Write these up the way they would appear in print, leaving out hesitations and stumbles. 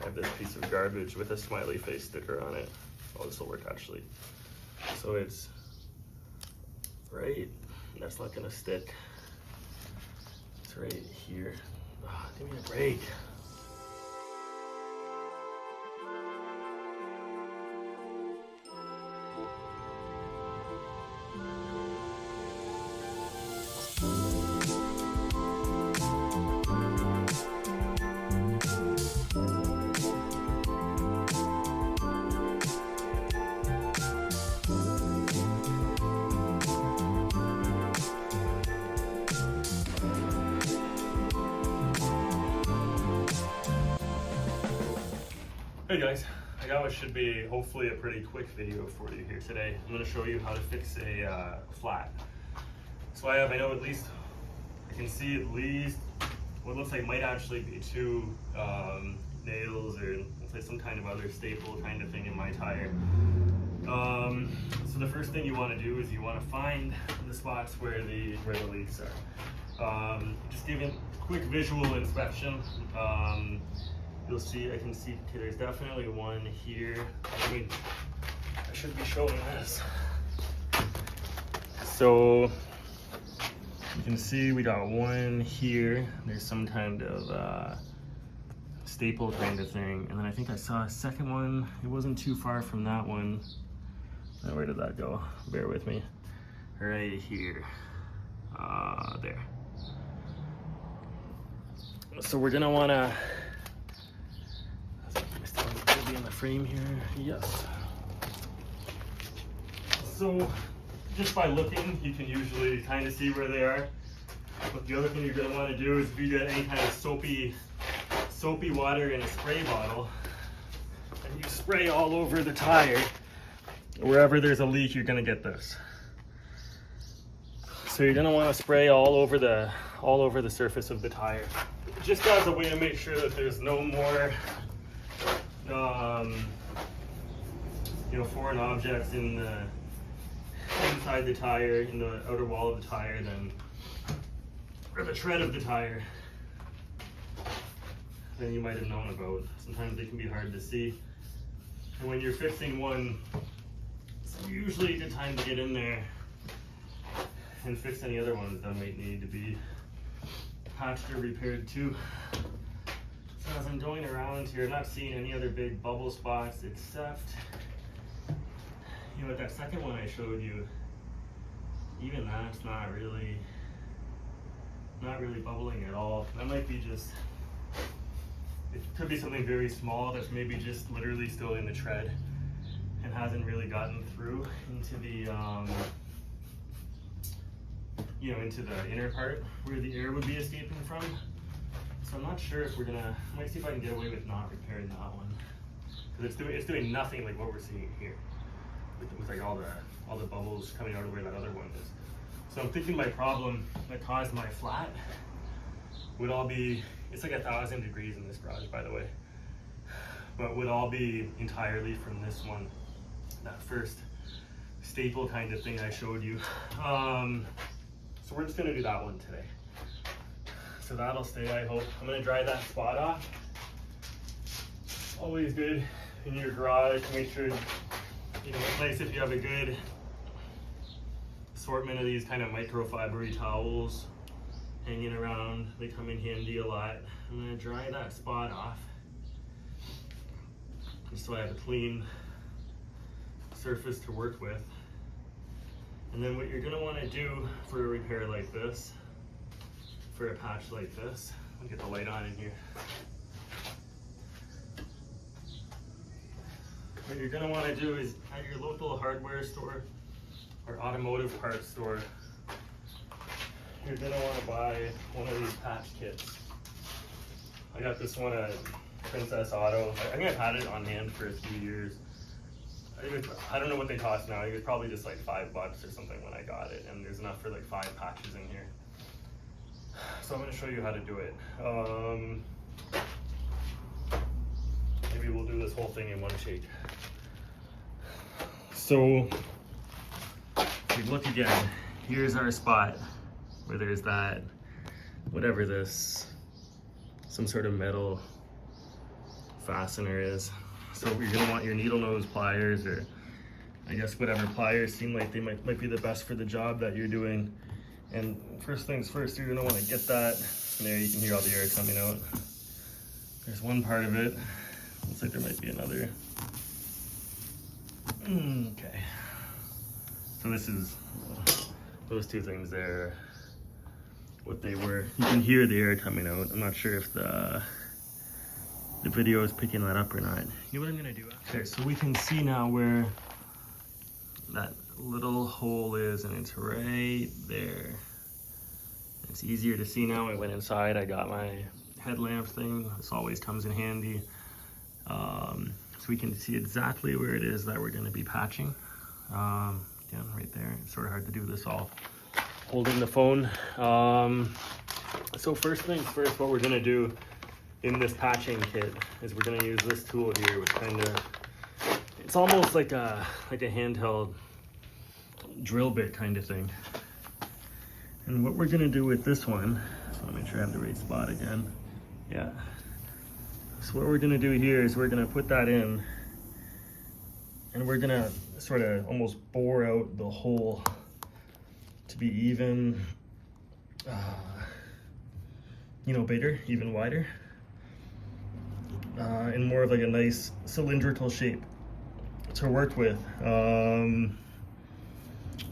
have this piece of garbage with a smiley face sticker on it. Oh, this will work actually. So it's right, that's not gonna stick. It's right here. Oh, give me a break. Hey guys, I got what should be hopefully a pretty quick video for you here today. I'm going to show you how to fix a flat. So I know at least, I can see at least what looks like might actually be two nails or looks like some kind of other staple kind of thing in my tire. So the first thing you want to do is you want to find the spots where the leaks are. Just give it a quick visual inspection. You'll see, I can see, okay, there's definitely one here. I mean, I should be showing this. So you can see we got one here. There's some kind of staple kind of thing. And then I think I saw a second one. It wasn't too far from that one. Now, where did that go? Bear with me. Right here. There. So we're gonna wanna, be in the frame here, yes. So just by looking, you can usually kind of see where they are. But the other thing you're going to want to do is if you get any kind of soapy water in a spray bottle, and you spray all over the tire, wherever there's a leak, you're going to get this. So you're going to want to spray all over the surface of the tire, just as a way to make sure that there's no more foreign objects inside the tire, in the outer wall of the tire, or the tread of the tire, than you might have known about. Sometimes they can be hard to see. And when you're fixing one, it's usually a good time to get in there and fix any other ones that might need to be patched or repaired too. As I'm going around here, I'm not seeing any other big bubble spots except, with that second one I showed you, even that's not really bubbling at all. That might be just, it could be something very small that's maybe just literally still in the tread and hasn't really gotten through into the, into the inner part where the air would be escaping from. So I'm not sure if we're gonna, I might see if I can get away with not repairing that one. Because it's doing nothing like what we're seeing here. With like all the bubbles coming out of where that other one is. So I'm thinking my problem that caused my flat would all be, it's like 1,000 degrees in this garage by the way, but would all be entirely from this one, that first staple kind of thing I showed you. So we're just gonna do that one today. So that'll stay, I hope. I'm gonna dry that spot off. Always good in your garage to make sure, it's nice if you have a good assortment of these kind of microfibery towels hanging around. They come in handy a lot. I'm gonna dry that spot off just so I have a clean surface to work with. And then what you're gonna wanna do for a repair like this, for a patch like this, I'll get the light on in here. What you're gonna wanna do is at your local hardware store or automotive parts store, you're gonna wanna buy one of these patch kits. I got this one at Princess Auto. I think I've had it on hand for a few years. I don't know what they cost now. It was probably just like $5 or something when I got it, and there's enough for like 5 patches in here. So I'm going to show you how to do it. Maybe we'll do this whole thing in one shake. So if we look again, here's our spot where there's that, whatever this, some sort of metal fastener is. So you're gonna want your needle nose pliers, or I guess whatever pliers seem like they might be the best for the job that you're doing. And first things first, you're gonna wanna get that. There, you can hear all the air coming out. There's one part of it. Looks like there might be another. Okay. So this is, those two things there, what they were. You can hear the air coming out. I'm not sure if the video is picking that up or not. You know what I'm gonna do? Okay, so we can see now where that little hole is, and it's right there. It's easier to see now. I went inside, I got my headlamp thing. This always comes in handy. So we can see exactly where it is that we're gonna be patching. Again, right there. It's sort of hard to do this all holding the phone. So first things first, what we're gonna do in this patching kit is we're gonna use this tool here, which kind of, it's almost like a handheld drill bit kind of thing. And what we're gonna do with this one, so let me make sure I have the right spot again. Yeah. So what we're gonna do here is we're gonna put that in, and we're gonna sort of almost bore out the hole to be even, you know, bigger, even wider, in more of like a nice cylindrical shape to work with, in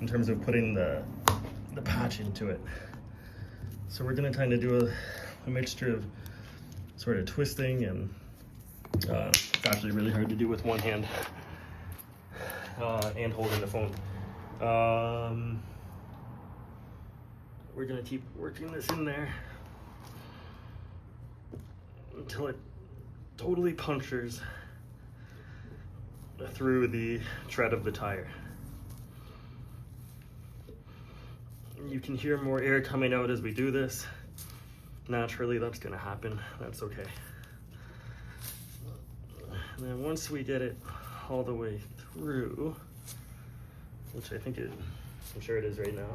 terms of putting the patch into it. So we're gonna kind of do a mixture of sort of twisting, and it's actually really hard to do with one hand and holding the phone. We're gonna keep working this in there until it totally punctures through the tread of the tire. You can hear more air coming out as we do this. Naturally, that's gonna happen. That's okay. And then once we get it all the way through, which I'm sure it is right now,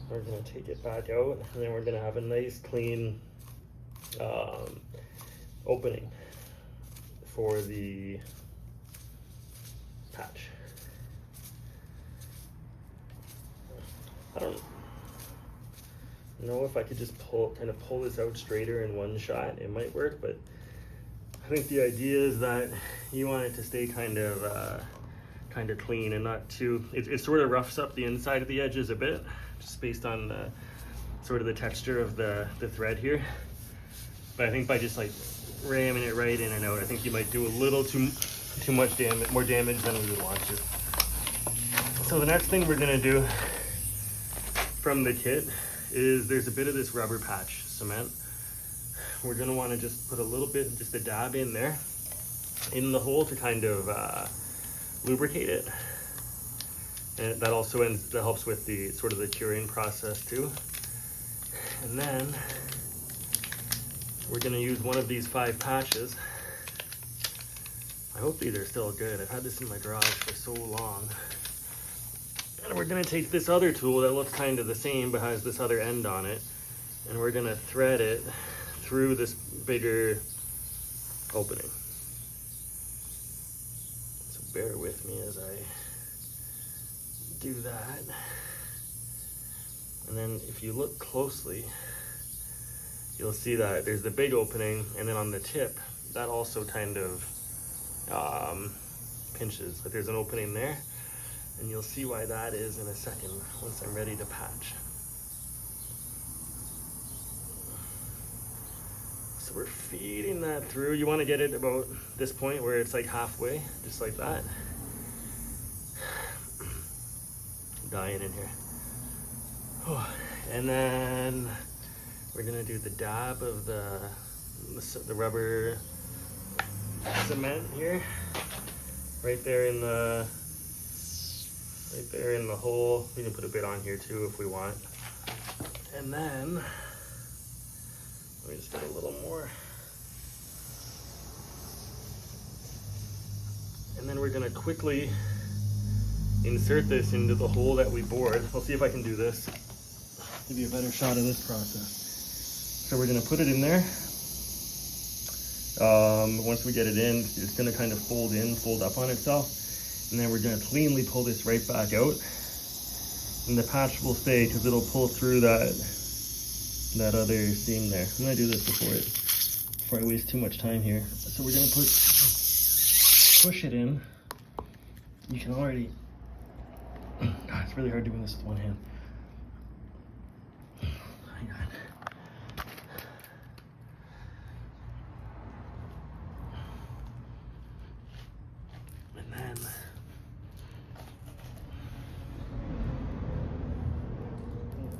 we're gonna take it back out, and then we're gonna have a nice clean opening for the patch. I don't know if I could just pull this out straighter in one shot. It might work, but I think the idea is that you want it to stay kind of clean and not too. It sort of roughs up the inside of the edges a bit, just based on the sort of the texture of the thread here. But I think by just like ramming it right in and out, I think you might do a little too much damage, more damage than we would want to. So the next thing we're gonna do from the kit is there's a bit of this rubber patch cement. We're gonna want to just put a little bit, just a dab in there, in the hole to kind of lubricate it. And that also that helps with the sort of the curing process too. And then we're gonna use one of these 5 patches. I hope these are still good. I've had this in my garage for so long. And we're gonna take this other tool that looks kind of the same but has this other end on it, and we're gonna thread it through this bigger opening. So bear with me as I do that. And then if you look closely, you'll see that there's the big opening, and then on the tip, that also kind of pinches. Like there's an opening there. And you'll see why that is in a second once I'm ready to patch. So we're feeding that through. You want to get it about this point where it's like halfway, just like that. I'm dying in here. Oh, and then we're gonna do the dab of the rubber cement here, right there in the hole. We can put a bit on here too if we want. And then let me just get a little more. And then we're gonna quickly insert this into the hole that we bored. I'll see if I can do this. Give you a better shot of this process. So we're gonna put it in there. Once we get it in, it's gonna kind of fold up on itself. And then we're gonna cleanly pull this right back out. And the patch will stay because it'll pull through that other seam there. I'm gonna do this before I waste too much time here. So we're gonna push it in. You can already, God, it's really hard doing this with one hand. Hang on. And then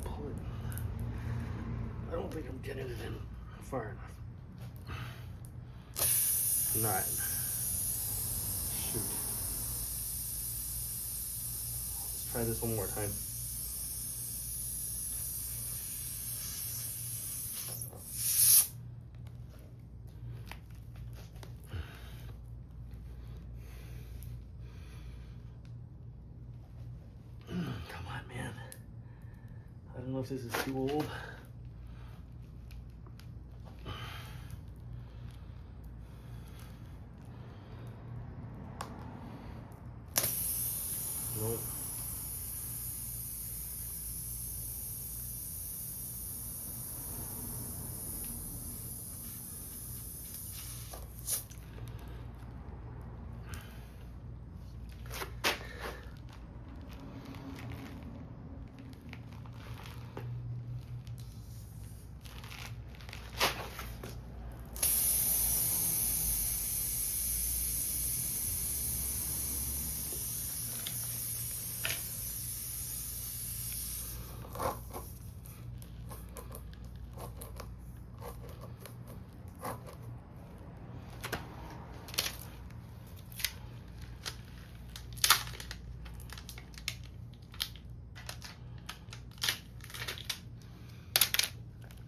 pull it. I don't think I'm getting it in far enough. Not. Shoot. Let's try this one more time. Come on, man. I don't know if this is too old. Nope.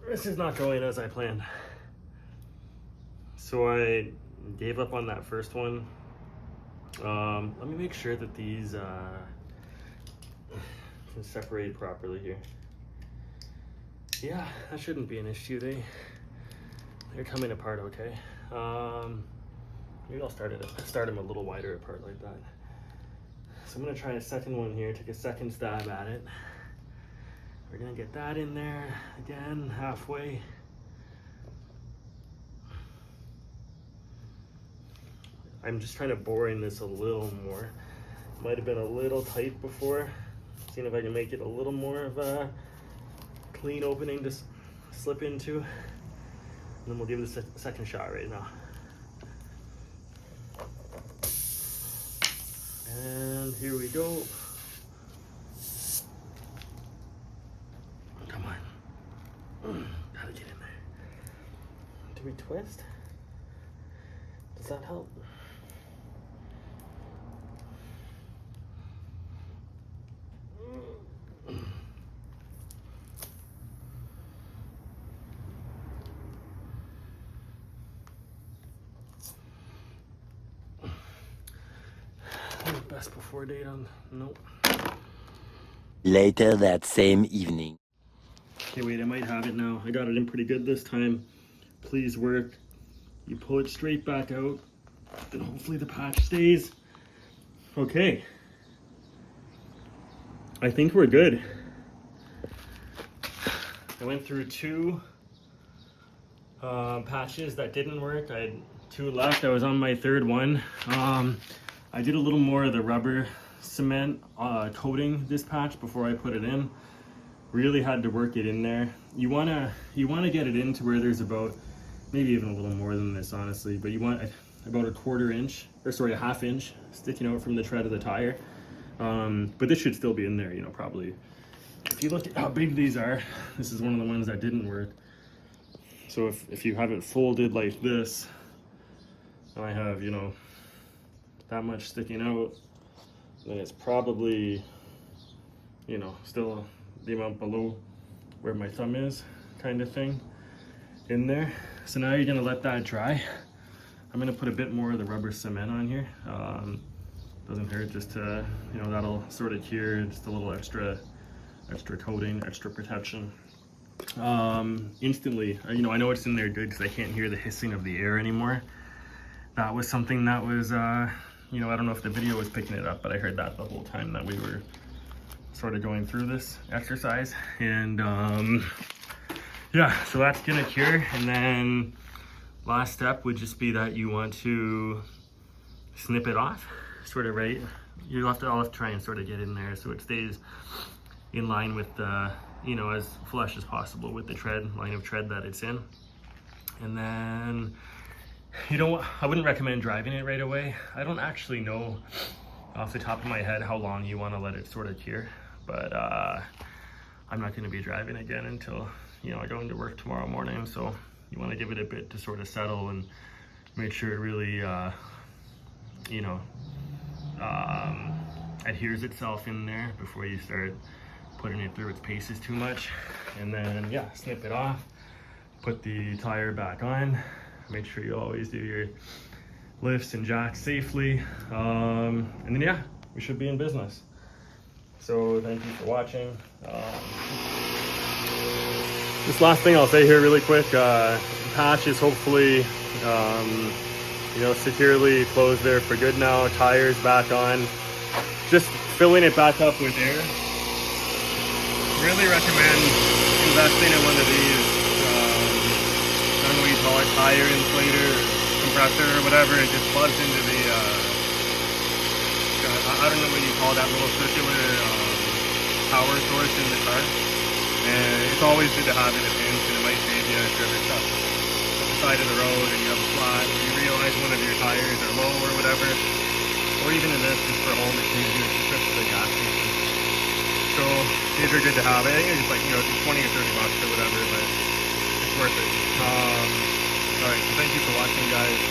This is not going as I planned. So I gave up on that first one. Let me make sure that these can separate properly here. Yeah, that shouldn't be an issue. They're coming apart okay. Maybe I'll start them a little wider apart like that. So I'm gonna try a second one here, take a second stab at it. We're gonna get that in there again, halfway. I'm just trying to bore in this a little more. Might have been a little tight before. Seeing if I can make it a little more of a clean opening to slip into. And then we'll give it a second shot right now. And here we go. Come on. Gotta get in there. Do we twist? Does that help? Best before date on, nope. Later that same evening. Okay, wait, I might have it now. I got it in pretty good this time. Please work. You pull it straight back out, and hopefully the patch stays. Okay. I think we're good. I went through two patches that didn't work. I had two left. I was on my third one. I did a little more of the rubber cement coating this patch before I put it in. Really had to work it in there. You wanna get it in to where there's about, maybe even a little more than this honestly, but you want about a a half inch sticking out from the tread of the tire. But this should still be in there, you know, probably. If you look at how big these are, this is one of the ones that didn't work. So if you have it folded like this, and I have, you know, that much sticking out, then it's probably, you know, still the amount below where my thumb is, kind of thing, in there. So now you're gonna let that dry. I'm gonna put a bit more of the rubber cement on here. Doesn't hurt, just to, you know, that'll sort of cure, just a little extra coating, extra protection. instantly. You know, I know it's in there good because I can't hear the hissing of the air anymore. That was something that was, you know, I don't know if the video was picking it up, but I heard that the whole time that we were sort of going through this exercise. And yeah, so that's gonna cure. And then last step would just be that you want to snip it off, sort of right. I'll have to try and sort of get in there so it stays in line with the, you know, as flush as possible with the line of tread that it's in. And then, you know, I wouldn't recommend driving it right away. I don't actually know off the top of my head how long you want to let it sort of cure, but I'm not going to be driving again until, you know, I go into work tomorrow morning. So you want to give it a bit to sort of settle and make sure it really, you know, adheres itself in there before you start putting it through its paces too much. And then, yeah, snip it off, put the tire back on, make sure you always do your lifts and jacks safely. And then, yeah, we should be in business. So thank you for watching. This last thing I'll say here really quick, patch is hopefully, you know, securely closed there for good now. Tires back on. Just filling it back up with air. Really recommend investing in one of these, I don't know what you call it, tire inflator, or compressor, or whatever. It just plugs into the, I don't know what you call that little circular power source in the car. And it's always good to have in a pinch, and it might save you if you're ever stuck at the side of the road and you have a flat, or you realize one of your tires are low or whatever. Or even in this, just for home, it's easier to trip to the gas station. So these are good to have. I think it's like, you know, 20 or 30 bucks or whatever, but it's worth it. Alright, so thank you for watching, guys.